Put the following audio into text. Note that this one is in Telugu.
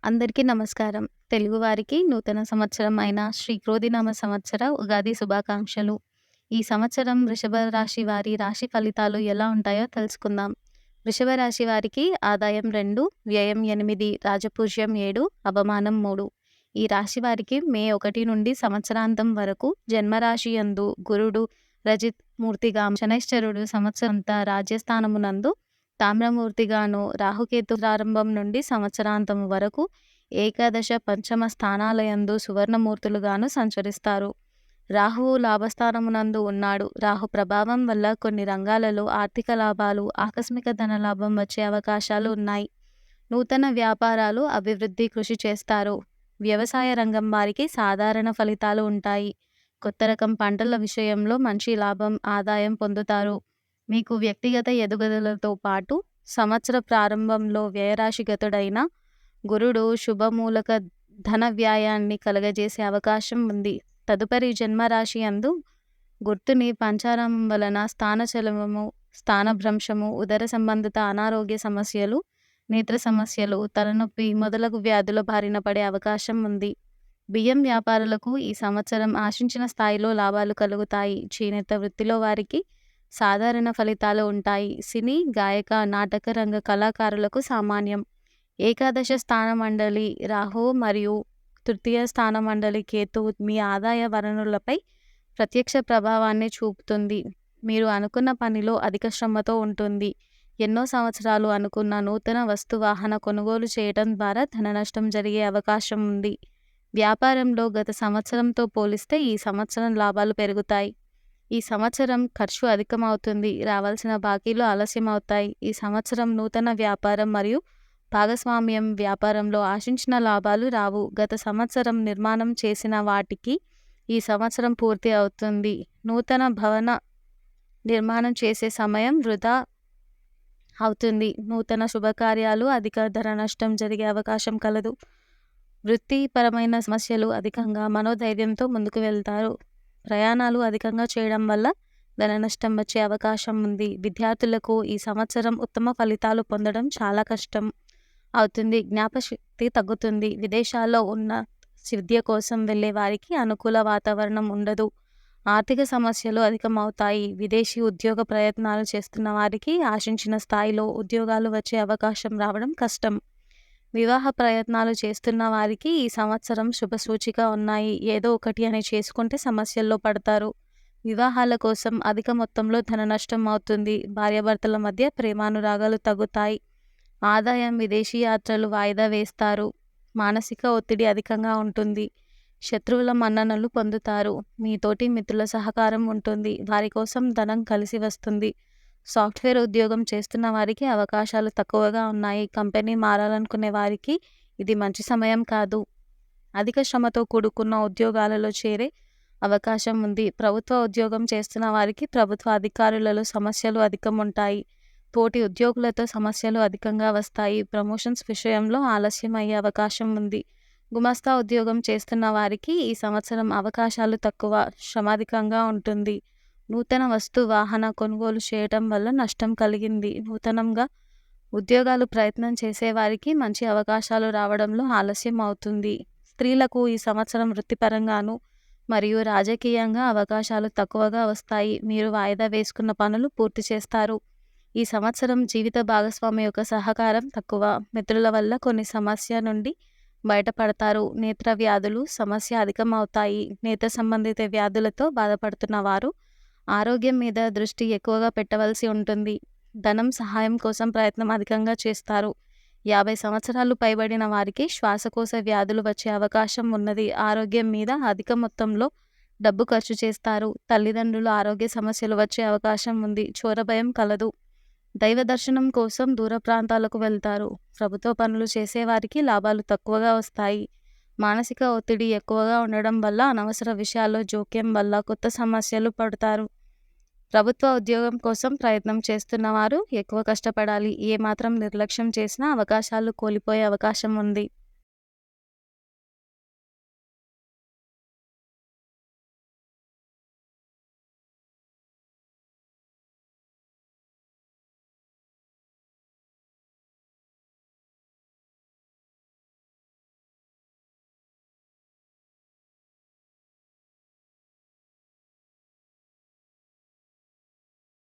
అందరికీ నమస్కారం. తెలుగువారికి నూతన సంవత్సరం అయిన శ్రీ క్రోధినామ సంవత్సర ఉగాది శుభాకాంక్షలు. ఈ సంవత్సరం వృషభ రాశి వారి రాశి ఫలితాలు ఎలా ఉంటాయో తెలుసుకుందాం. వృషభ రాశి వారికి ఆదాయం 2, వ్యయం 8, రాజపూజ్యం 7, అవమానం 3. ఈ రాశి వారికి మే 1 నుండి సంవత్సరాంతం వరకు జన్మరాశి యందు గురుడు రజిత్ మూర్తిగా, శనైశ్చరుడు సంవత్సరంతా రాజ్యస్థానమునందు తామ్రమూర్తిగాను, రాహుకేతు ప్రారంభం నుండి సంవత్సరాంతం వరకు ఏకాదశ పంచమ స్థానాలయందు సువర్ణమూర్తులుగాను సంచరిస్తారు. రాహువు లాభస్థానమునందు ఉన్నాడు. రాహు ప్రభావం వల్ల కొన్ని రంగాలలో ఆర్థిక లాభాలు, ఆకస్మిక ధనలాభం వచ్చే అవకాశాలు ఉన్నాయి. నూతన వ్యాపారాలు అభివృద్ధి కృషి చేస్తారు. వ్యవసాయ రంగం వారికి సాధారణ ఫలితాలు ఉంటాయి. కొత్త రకం పంటల విషయంలో మంచి లాభం, ఆదాయం పొందుతారు. మీకు వ్యక్తిగత ఎదుగుదలతో పాటు సంవత్సర ప్రారంభంలో వ్యయరాశిగతుడైన గురుడు శుభమూలక ధన వ్యయాన్ని కలగజేసే అవకాశం ఉంది. తదుపరి జన్మరాశి యందు గుర్తుని పంచారామం వలన స్థానచలనము, స్థానభ్రంశము, ఉదర సంబంధిత అనారోగ్య సమస్యలు, నేత్ర సమస్యలు, తలనొప్పి మొదలగు వ్యాధుల బారిన పడే అవకాశం ఉంది. బియ్యం వ్యాపారులకు ఈ సంవత్సరం ఆశించిన స్థాయిలో లాభాలు కలుగుతాయి. చేనేత వృత్తిలో వారికి సాధారణ ఫలితాలు ఉంటాయి. సినీ, గాయక, నాటక రంగ కళాకారులకు సామాన్యం. ఏకాదశ స్థాన మండలి రాహు మరియు తృతీయ స్థాన మండలి కేతు మీ ఆదాయ వనరులపై ప్రత్యక్ష ప్రభావాన్ని చూపుతుంది. మీరు అనుకున్న పనిలో అధిక శ్రమతో ఉంటుంది. ఎన్నో సంవత్సరాలు అనుకున్న నూతన వస్తు వాహన కొనుగోలు చేయడం ద్వారా ధన నష్టం జరిగే అవకాశం ఉంది. వ్యాపారంలో గత సంవత్సరంతో పోలిస్తే ఈ సంవత్సరం లాభాలు పెరుగుతాయి. ఈ సంవత్సరం ఖర్చు అధికమవుతుంది. రావాల్సిన బాకీలు ఆలస్యమవుతాయి. ఈ సంవత్సరం నూతన వ్యాపారం మరియు భాగస్వామ్యం వ్యాపారంలో ఆశించిన లాభాలు రావు. గత సంవత్సరం నిర్మాణం చేసిన వాటికి ఈ సంవత్సరం పూర్తి అవుతుంది. నూతన భవన నిర్మాణం చేసే సమయం వృధా అవుతుంది. నూతన శుభకార్యాలు అధిక ధన నష్టం జరిగే అవకాశం కలదు. వృత్తిపరమైన సమస్యలు అధికంగా మనోధైర్యంతో ముందుకు వెళ్తారు. ప్రయాణాలు అధికంగా చేయడం వల్ల ధన నష్టం వచ్చే అవకాశం ఉంది. విద్యార్థులకు ఈ సంవత్సరం ఉత్తమ ఫలితాలు పొందడం చాలా కష్టం అవుతుంది. జ్ఞాపశక్తి తగ్గుతుంది. విదేశాల్లో ఉన్న విద్య కోసం వెళ్ళే వారికి అనుకూల వాతావరణం ఉండదు. ఆర్థిక సమస్యలు అధికమవుతాయి. విదేశీ ఉద్యోగ ప్రయత్నాలు చేస్తున్న వారికి ఆశించిన స్థాయిలో ఉద్యోగాలు వచ్చే అవకాశం రావడం కష్టం. వివాహ ప్రయత్నాలు చేస్తున్న వారికి ఈ సంవత్సరం శుభసూచిగా ఉన్నాయి. ఏదో ఒకటి అని చేసుకుంటే సమస్యల్లో పడతారు. వివాహాల కోసం అధిక మొత్తంలో ధన నష్టం అవుతుంది. భార్యాభర్తల మధ్య ప్రేమానురాగాలు తగ్గుతాయి. ఆదాయం, విదేశీ యాత్రలు వాయిదా వేస్తారు. మానసిక ఒత్తిడి అధికంగా ఉంటుంది. శత్రువుల మన్ననలు పొందుతారు. మీ తోటి మిత్రుల సహకారం ఉంటుంది. వారి కోసం ధనం కలిసి వస్తుంది. సాఫ్ట్వేర్ ఉద్యోగం చేస్తున్న వారికి అవకాశాలు తక్కువగా ఉన్నాయి. కంపెనీ మారాలనుకునే వారికి ఇది మంచి సమయం కాదు. అధిక శ్రమతో కూడుకున్న ఉద్యోగాలలో చేరే అవకాశం ఉంది. ప్రభుత్వ ఉద్యోగం చేస్తున్న వారికి ప్రభుత్వ అధికారులలో సమస్యలు అధికం ఉంటాయి. తోటి ఉద్యోగులతో సమస్యలు అధికంగా వస్తాయి. ప్రమోషన్స్ విషయంలో ఆలస్యం అయ్యే అవకాశం ఉంది. గుమస్తా ఉద్యోగం చేస్తున్న వారికి ఈ సంవత్సరం అవకాశాలు తక్కువ, శ్రమాధికంగా ఉంటుంది. నూతన వస్తు వాహన కొనుగోలు చేయటం వల్ల నష్టం కలిగింది. నూతనంగా ఉద్యోగాలు ప్రయత్నం చేసేవారికి మంచి అవకాశాలు రావడంలో ఆలస్యం అవుతుంది. స్త్రీలకు ఈ సంవత్సరం వృత్తిపరంగాను మరియు రాజకీయంగా అవకాశాలు తక్కువగా వస్తాయి. మీరు వాయిదా వేసుకున్న పనులు పూర్తి చేస్తారు. ఈ సంవత్సరం జీవిత భాగస్వామి యొక్క సహకారం తక్కువ. మిత్రుల వల్ల కొన్ని సమస్య నుండి బయటపడతారు. నేత్ర వ్యాధులు సమస్య అధికమవుతాయి. నేత్ర సంబంధిత వ్యాధులతో బాధపడుతున్న వారు ఆరోగ్యం మీద దృష్టి ఎక్కువగా పెట్టవలసి ఉంటుంది. ధనం సహాయం కోసం ప్రయత్నం అధికంగా చేస్తారు. 50 సంవత్సరాలు పైబడిన వారికి శ్వాసకోశ వ్యాధులు వచ్చే అవకాశం ఉన్నది. ఆరోగ్యం మీద అధిక మొత్తంలో డబ్బు ఖర్చు చేస్తారు. తల్లిదండ్రులు ఆరోగ్య సమస్యలు వచ్చే అవకాశం ఉంది. చోర భయం కలదు. దైవ దర్శనం కోసం దూర ప్రాంతాలకు వెళ్తారు. ప్రభుత్వ పనులు చేసేవారికి లాభాలు తక్కువగా వస్తాయి. మానసిక ఒత్తిడి ఎక్కువగా ఉండడం వల్ల అనవసర విషయాల్లో జోక్యం వల్ల కొత్త సమస్యలు పడతారు. ప్రభుత్వ ఉద్యోగం కోసం ప్రయత్నం చేస్తున్న వారు ఎక్కువ కష్టపడాలి. ఏమాత్రం నిర్లక్ష్యం చేసినా అవకాశాలు కోల్పోయే అవకాశం ఉంది.